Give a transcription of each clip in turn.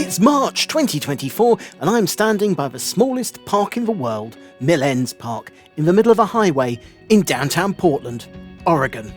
It's March 2024 and I'm standing by the smallest park in the world, Mill Ends Park, in the middle of a highway in downtown Portland, Oregon.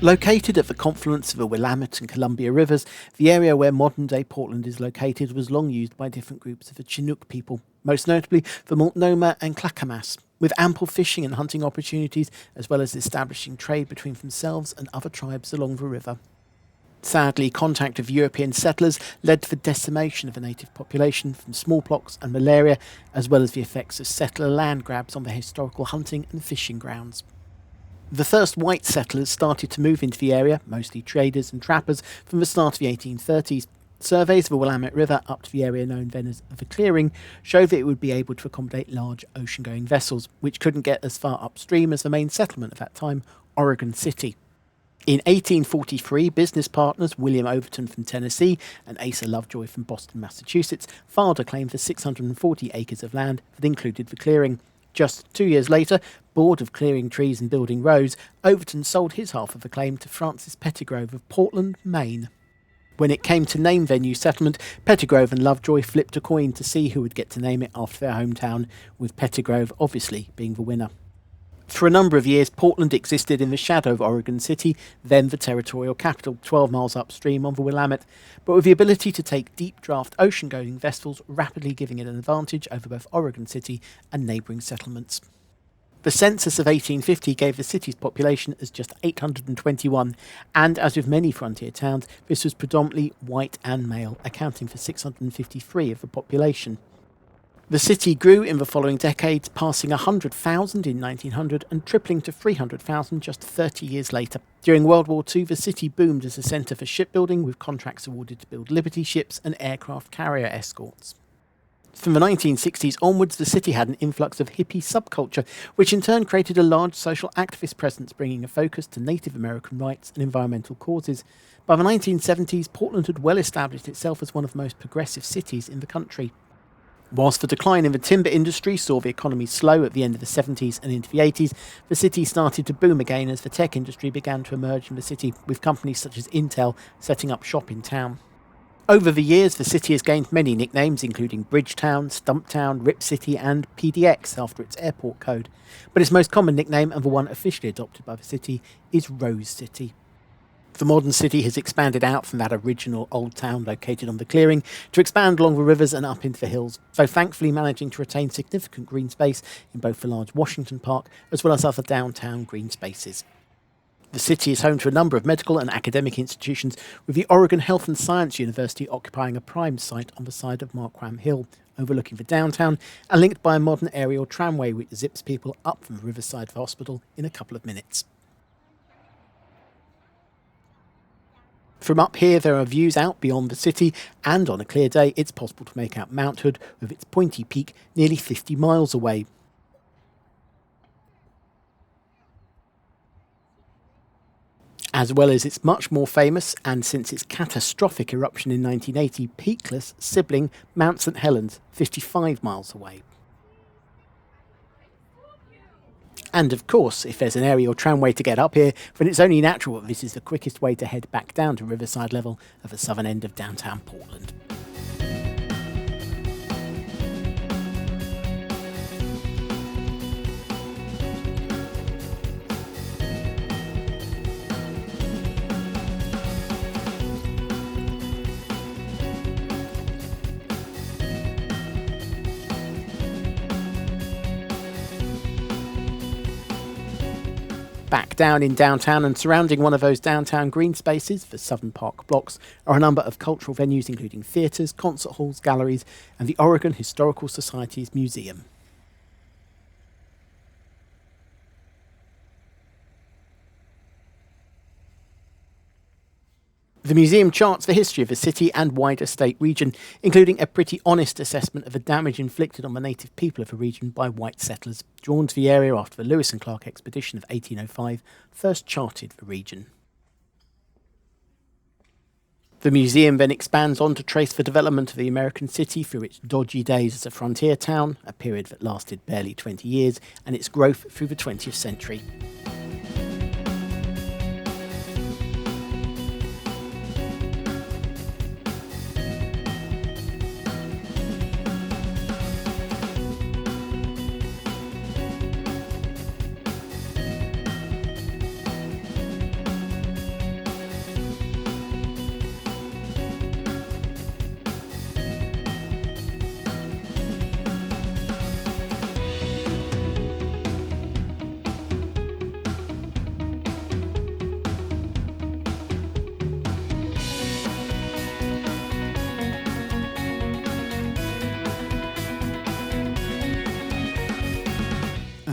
Located at the confluence of the Willamette and Columbia rivers, the area where modern-day Portland is located was long used by different groups of the Chinook people, most notably the Multnomah and Clackamas, with ample fishing and hunting opportunities, as well as establishing trade between themselves and other tribes along the river. Sadly, contact with European settlers led to the decimation of the native population from smallpox and malaria, as well as the effects of settler land grabs on the historical hunting and fishing grounds. The first white settlers started to move into the area, mostly traders and trappers, from the start of the 1830s. Surveys of the Willamette River up to the area known then as the Clearing showed that it would be able to accommodate large ocean-going vessels, which couldn't get as far upstream as the main settlement of that time, Oregon City. In 1843, business partners William Overton from Tennessee and Asa Lovejoy from Boston, Massachusetts, filed a claim for 640 acres of land that included the clearing. Just 2 years later, bored of clearing trees and building roads, Overton sold his half of the claim to Francis Pettigrove of Portland, Maine. When it came to name their new settlement, Pettigrove and Lovejoy flipped a coin to see who would get to name it after their hometown, with Pettigrove obviously being the winner. For a number of years, Portland existed in the shadow of Oregon City, then the territorial capital, 12 miles upstream on the Willamette, but with the ability to take deep draft ocean-going vessels, rapidly giving it an advantage over both Oregon City and neighbouring settlements. The census of 1850 gave the city's population as just 821, and as with many frontier towns, this was predominantly white and male, accounting for 653 of the population. The city grew in the following decades, passing 100,000 in 1900 and tripling to 300,000 just 30 years later. During World War II, the city boomed as a centre for shipbuilding, with contracts awarded to build Liberty ships and aircraft carrier escorts. From the 1960s onwards, the city had an influx of hippie subculture, which in turn created a large social activist presence, bringing a focus to Native American rights and environmental causes. By the 1970s, Portland had well established itself as one of the most progressive cities in the country. Whilst the decline in the timber industry saw the economy slow at the end of the 70s and into the 80s, the city started to boom again as the tech industry began to emerge in the city, with companies such as Intel setting up shop in town. Over the years, the city has gained many nicknames, including Bridgetown, Stumptown, Rip City and PDX after its airport code. But its most common nickname, and the one officially adopted by the city, is Rose City. The modern city has expanded out from that original old town located on the clearing to expand along the rivers and up into the hills, though thankfully managing to retain significant green space in both the large Washington Park as well as other downtown green spaces. The city is home to a number of medical and academic institutions, with the Oregon Health and Science University occupying a prime site on the side of Marquam Hill, overlooking the downtown and linked by a modern aerial tramway which zips people up from the riverside of the hospital in a couple of minutes. From up here, there are views out beyond the city, and on a clear day, it's possible to make out Mount Hood with its pointy peak nearly 50 miles away. As well as its much more famous, and since its catastrophic eruption in 1980, peakless sibling Mount St Helens, 55 miles away. And of course, if there's an aerial tramway to get up here, then it's only natural that this is the quickest way to head back down to riverside level at the southern end of downtown Portland. Back down in downtown and surrounding one of those downtown green spaces, the Southern Park blocks, are a number of cultural venues including theatres, concert halls, galleries and the Oregon Historical Society's museum. The museum charts the history of the city and wider state region, including a pretty honest assessment of the damage inflicted on the native people of the region by white settlers, drawn to the area after the Lewis and Clark expedition of 1805 first charted the region. The museum then expands on to trace the development of the American city through its dodgy days as a frontier town, a period that lasted barely 20 years, and its growth through the 20th century.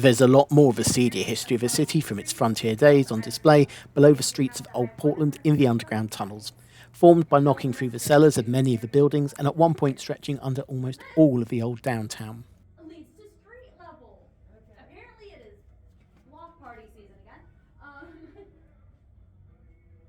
There's a lot more of a seedier history of the city from its frontier days on display below the streets of Old Portland in the underground tunnels, formed by knocking through the cellars of many of the buildings and at one point stretching under almost all of the old downtown. Leads to street level. Okay. Apparently it is block party season again.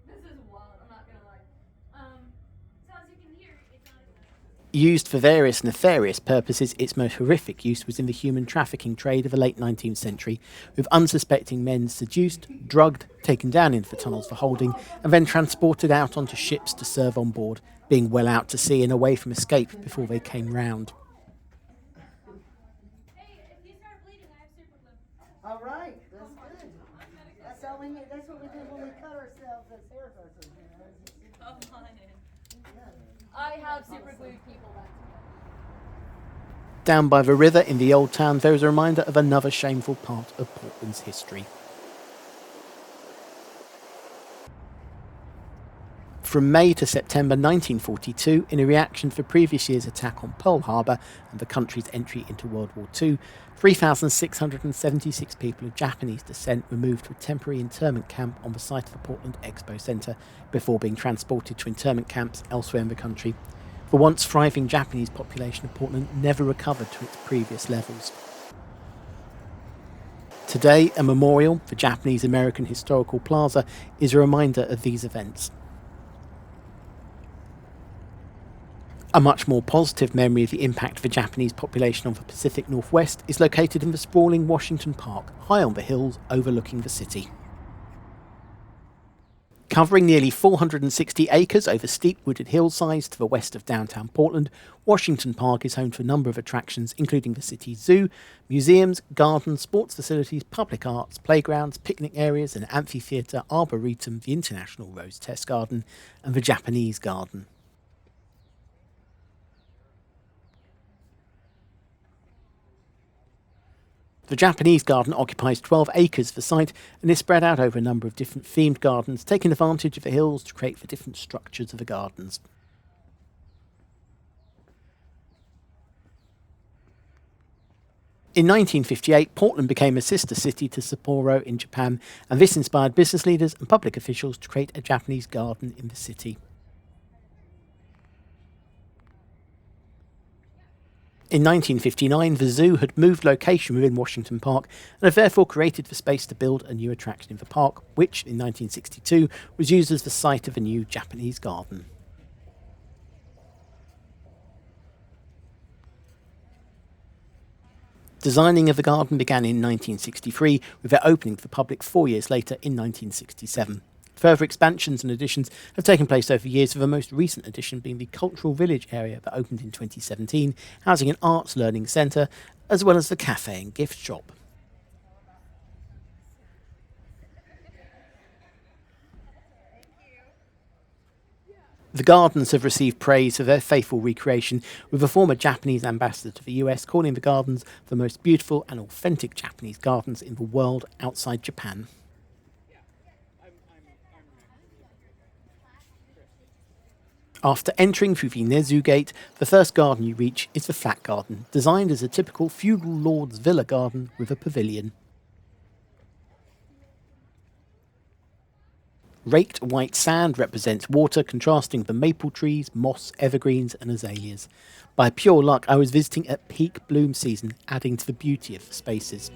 This is wild, I'm not gonna lie. So as you can hear, it's not Used for various nefarious purposes, its most horrific use was in the human trafficking trade of the late 19th century, with unsuspecting men seduced, drugged, taken down into the tunnels for holding, and then transported out onto ships to serve on board, being well out to sea and away from escape before they came round. Hey, if you start bleeding, I have super glue. All right, that's good. That's all we need. That's what we do when we cut ourselves as hairdressers. Come on in. I have super glued people back together. Down by the river in the old town, there is a reminder of another shameful part of Portland's history. From May to September 1942, in a reaction to the previous year's attack on Pearl Harbor and the country's entry into World War II, 3,676 people of Japanese descent were moved to a temporary internment camp on the site of the Portland Expo Centre before being transported to internment camps elsewhere in the country. The once thriving Japanese population of Portland never recovered to its previous levels. Today, a memorial, the Japanese American Historical Plaza, is a reminder of these events. A much more positive memory of the impact of the Japanese population on the Pacific Northwest is located in the sprawling Washington Park, high on the hills overlooking the city. Covering nearly 460 acres over steep wooded hillsides to the west of downtown Portland, Washington Park is home to a number of attractions including the city's zoo, museums, gardens, sports facilities, public arts, playgrounds, picnic areas, an amphitheatre, arboretum, the International Rose Test Garden and the Japanese Garden. The Japanese Garden occupies 12 acres of the site and is spread out over a number of different themed gardens, taking advantage of the hills to create the different structures of the gardens. In 1958, Portland became a sister city to Sapporo in Japan, and this inspired business leaders and public officials to create a Japanese garden in the city. In 1959, the zoo had moved location within Washington Park and had therefore created the space to build a new attraction in the park, which, in 1962, was used as the site of a new Japanese garden. Designing of the garden began in 1963, with their opening to the public 4 years later in 1967. Further expansions and additions have taken place over the years, with the most recent addition being the Cultural Village area that opened in 2017, housing an arts learning centre, as well as the cafe and gift shop. The gardens have received praise for their faithful recreation, with a former Japanese ambassador to the US calling the gardens the most beautiful and authentic Japanese gardens in the world outside Japan. After entering through the Nezu Gate, the first garden you reach is the Flat Garden, designed as a typical feudal lord's villa garden with a pavilion. Raked white sand represents water, contrasting with the maple trees, moss, evergreens and azaleas. By pure luck, I was visiting at peak bloom season, adding to the beauty of the spaces.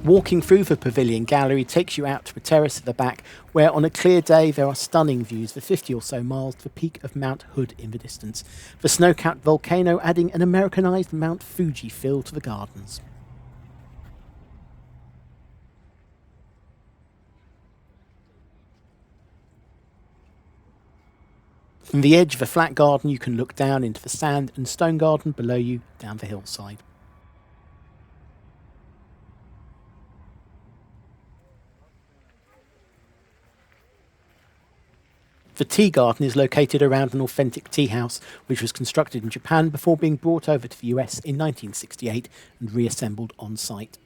Walking through the pavilion gallery takes you out to a terrace at the back, where on a clear day there are stunning views for 50 or so miles to the peak of Mount Hood in the distance, the snow-capped volcano adding an Americanized Mount Fuji feel to the gardens. From the edge of a flat garden you can look down into the sand and stone garden below you down the hillside. The tea garden is located around an authentic tea house, which was constructed in Japan before being brought over to the US in 1968 and reassembled on site.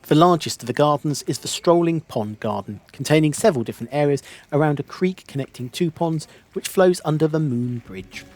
The largest of the gardens is the Strolling Pond Garden, containing several different areas around a creek connecting two ponds, which flows under the Moon Bridge.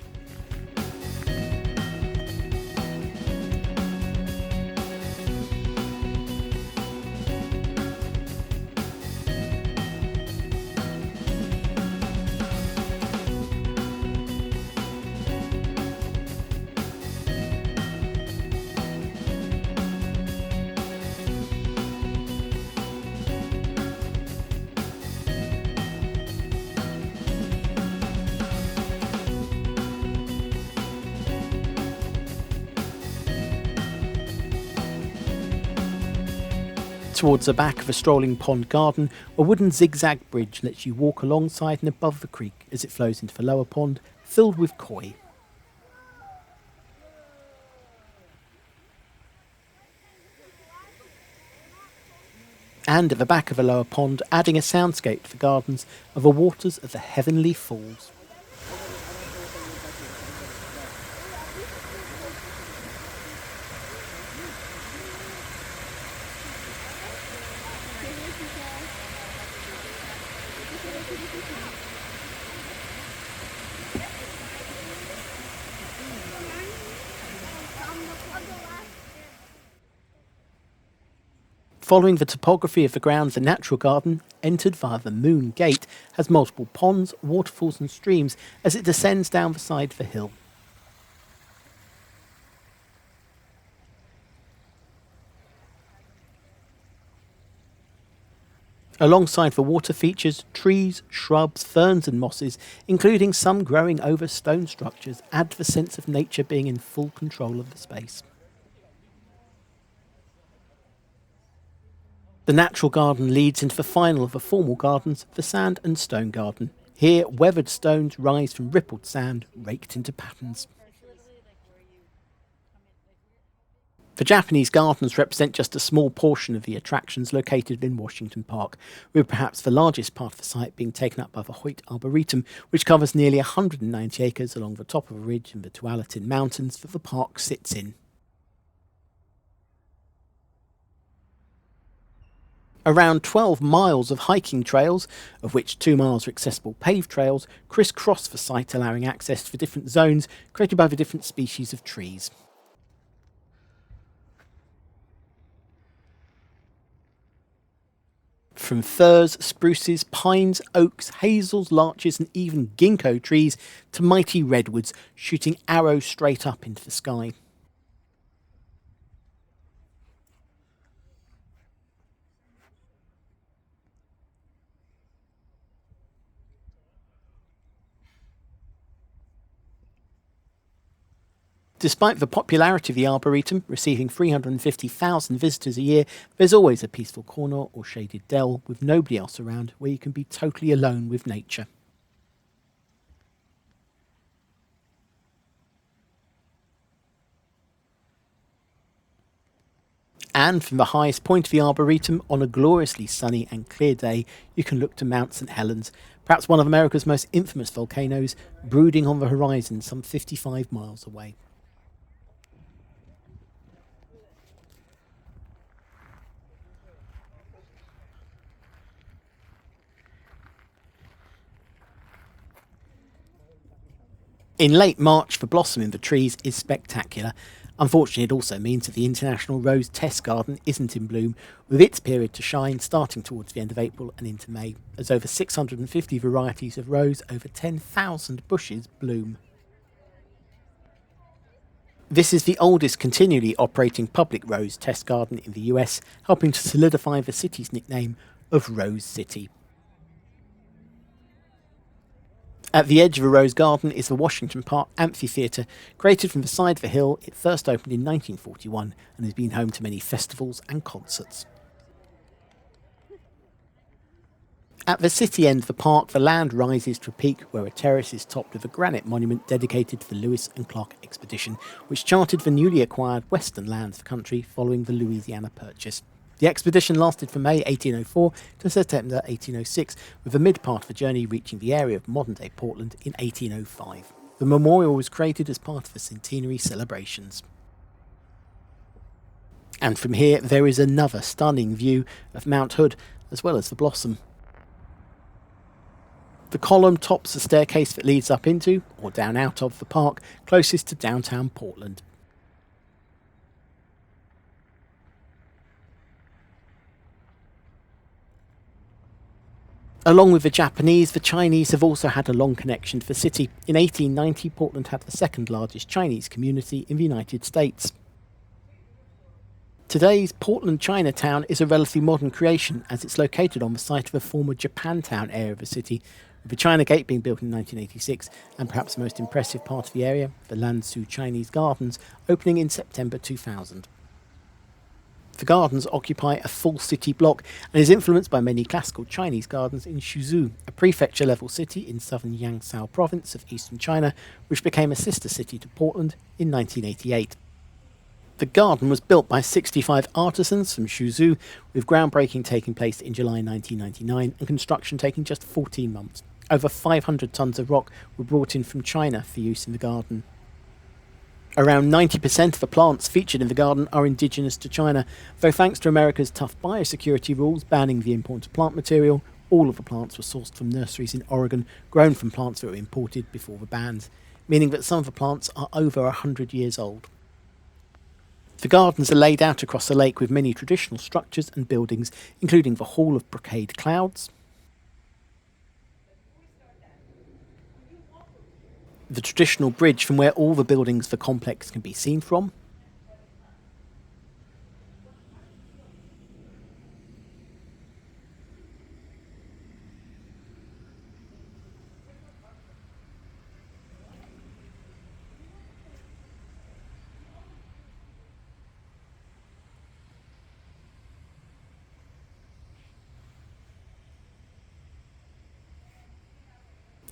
Towards the back of a Strolling Pond Garden, a wooden zigzag bridge lets you walk alongside and above the creek as it flows into the lower pond, filled with koi. And at the back of the lower pond, adding a soundscape to the gardens, are the waters of the Heavenly Falls. Following the topography of the grounds, the natural garden, entered via the Moon Gate, has multiple ponds, waterfalls and streams as it descends down the side of the hill. Alongside the water features trees, shrubs, ferns and mosses, including some growing over stone structures, add to the sense of nature being in full control of the space. The natural garden leads into the final of the formal gardens, the sand and stone garden. Here, weathered stones rise from rippled sand, raked into patterns. The Japanese gardens represent just a small portion of the attractions located in Washington Park, with perhaps the largest part of the site being taken up by the Hoyt Arboretum, which covers nearly 190 acres along the top of a ridge in the Tualatin Mountains that the park sits in. Around 12 miles of hiking trails, of which 2 miles are accessible paved trails, crisscross the site, allowing access to the different zones created by the different species of trees. From firs, spruces, pines, oaks, hazels, larches and even ginkgo trees to mighty redwoods shooting arrows straight up into the sky. Despite the popularity of the Arboretum, receiving 350,000 visitors a year, there's always a peaceful corner or shaded dell with nobody else around where you can be totally alone with nature. And from the highest point of the Arboretum, on a gloriously sunny and clear day, you can look to Mount St. Helens, perhaps one of America's most infamous volcanoes, brooding on the horizon some 55 miles away. In late March, the blossom in the trees is spectacular. Unfortunately, it also means that the International Rose Test Garden isn't in bloom, with its period to shine starting towards the end of April and into May, as over 650 varieties of rose, over 10,000 bushes, bloom. This is the oldest continually operating public rose test garden in the US, helping to solidify the city's nickname of Rose City. At the edge of a rose garden is the Washington Park Amphitheatre. Created from the side of a hill, it first opened in 1941 and has been home to many festivals and concerts. At the city end of the park, the land rises to a peak where a terrace is topped with a granite monument dedicated to the Lewis and Clark expedition, which charted the newly acquired western lands of the country following the Louisiana Purchase. The expedition lasted from May 1804 to September 1806, with the mid part of the journey reaching the area of modern-day Portland in 1805. The memorial was created as part of the centenary celebrations. And from here there is another stunning view of Mount Hood, as well as the Blossom. The column tops the staircase that leads up into, or down out of, the park closest to downtown Portland. Along with the Japanese, the Chinese have also had a long connection to the city. In 1890, Portland had the second largest Chinese community in the United States. Today's Portland Chinatown is a relatively modern creation, as it's located on the site of a former Japantown area of the city, with the China Gate being built in 1986, and perhaps the most impressive part of the area, the Lan Su Chinese Gardens, opening in September 2000. The gardens occupy a full city block and is influenced by many classical Chinese gardens in Suzhou, a prefecture-level city in southern Yangzhou province of eastern China, which became a sister city to Portland in 1988. The garden was built by 65 artisans from Suzhou, with groundbreaking taking place in July 1999 and construction taking just 14 months. Over 500 tons of rock were brought in from China for use in the garden. Around 90% of the plants featured in the garden are indigenous to China, though thanks to America's tough biosecurity rules banning the import of plant material, all of the plants were sourced from nurseries in Oregon, grown from plants that were imported before the bans, meaning that some of the plants are over 100 years old. The gardens are laid out across the lake with many traditional structures and buildings, including the Hall of Brocade Clouds, the traditional bridge from where all the buildings of the complex can be seen from,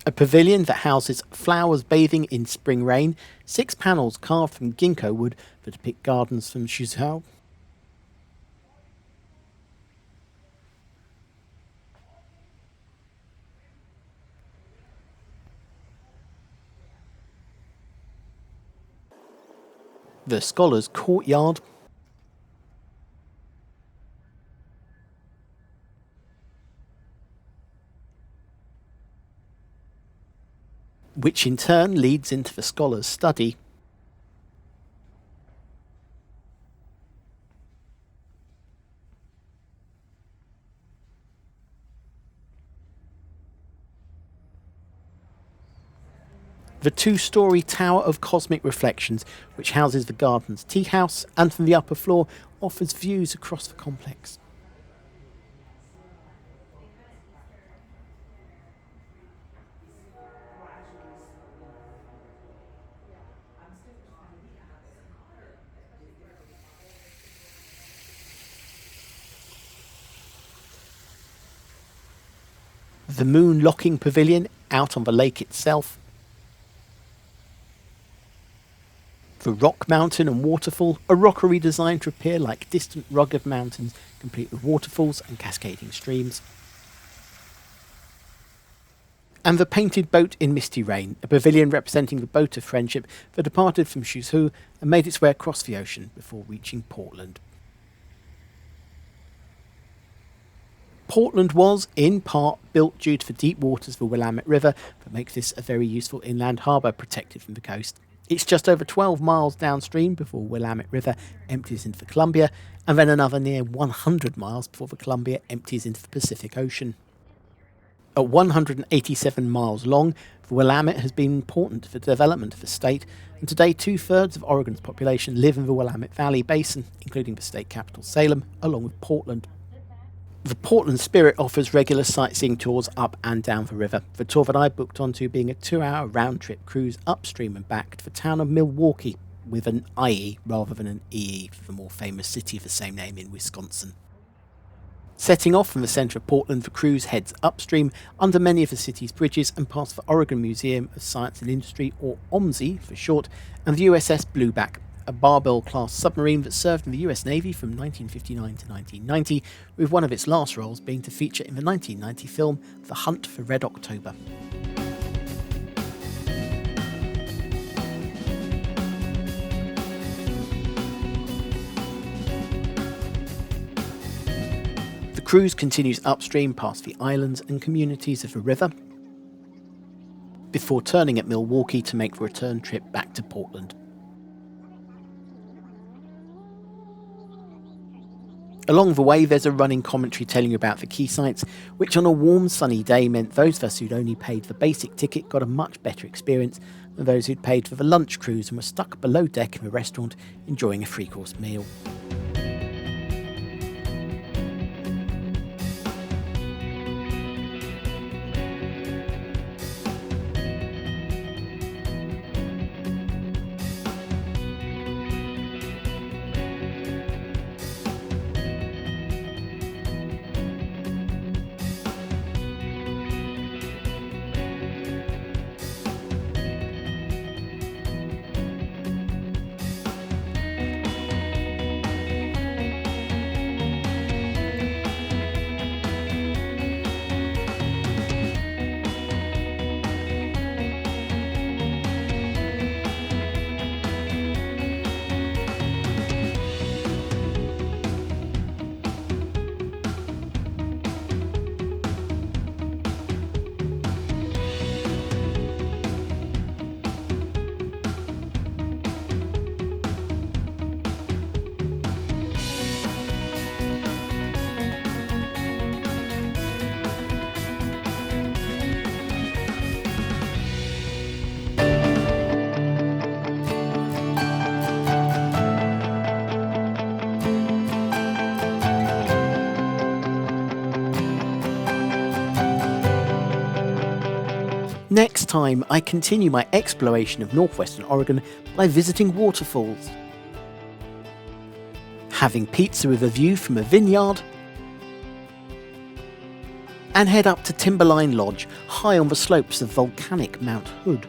a pavilion that houses flowers bathing in spring rain, 6 panels carved from ginkgo wood that depict gardens from Suzhou, the Scholars' Courtyard, which in turn leads into the Scholars' Study, the 2-storey Tower of Cosmic Reflections, which houses the garden's tea house and from the upper floor offers views across the complex. The Moon Locking Pavilion out on the lake itself, the Rock Mountain and Waterfall, a rockery designed to appear like distant rugged mountains, complete with waterfalls and cascading streams. And the Painted Boat in Misty Rain, a pavilion representing the boat of friendship that departed from Suzhou and made its way across the ocean before reaching Portland. Portland was, in part, built due to the deep waters of the Willamette River that makes this a very useful inland harbour protected from the coast. It's just over 12 miles downstream before Willamette River empties into the Columbia, and then another near 100 miles before the Columbia empties into the Pacific Ocean. At 187 miles long, the Willamette has been important for the development of the state, and today 2/3 of Oregon's population live in the Willamette Valley Basin, including the state capital Salem, along with Portland. The Portland Spirit offers regular sightseeing tours up and down the river. The tour that I booked onto being a 2-hour round-trip cruise upstream and back to the town of Milwaukee, with an IE rather than an EE for the more famous city of the same name in Wisconsin. Setting off from the centre of Portland, the cruise heads upstream under many of the city's bridges and past the Oregon Museum of Science and Industry, or OMSI for short, and the USS Blueback, a Barbell-class submarine that served in the US Navy from 1959 to 1990, with one of its last roles being to feature in the 1990 film The Hunt for Red October. The cruise continues upstream past the islands and communities of the river, before turning at Milwaukee to make the return trip back to Portland. Along the way, there's a running commentary telling you about the key sites, which on a warm, sunny day meant those of us who'd only paid the basic ticket got a much better experience than those who'd paid for the lunch cruise and were stuck below deck in a restaurant enjoying a 3-course meal. Next time, I continue my exploration of northwestern Oregon by visiting waterfalls, having pizza with a view from a vineyard, and head up to Timberline Lodge, high on the slopes of volcanic Mount Hood.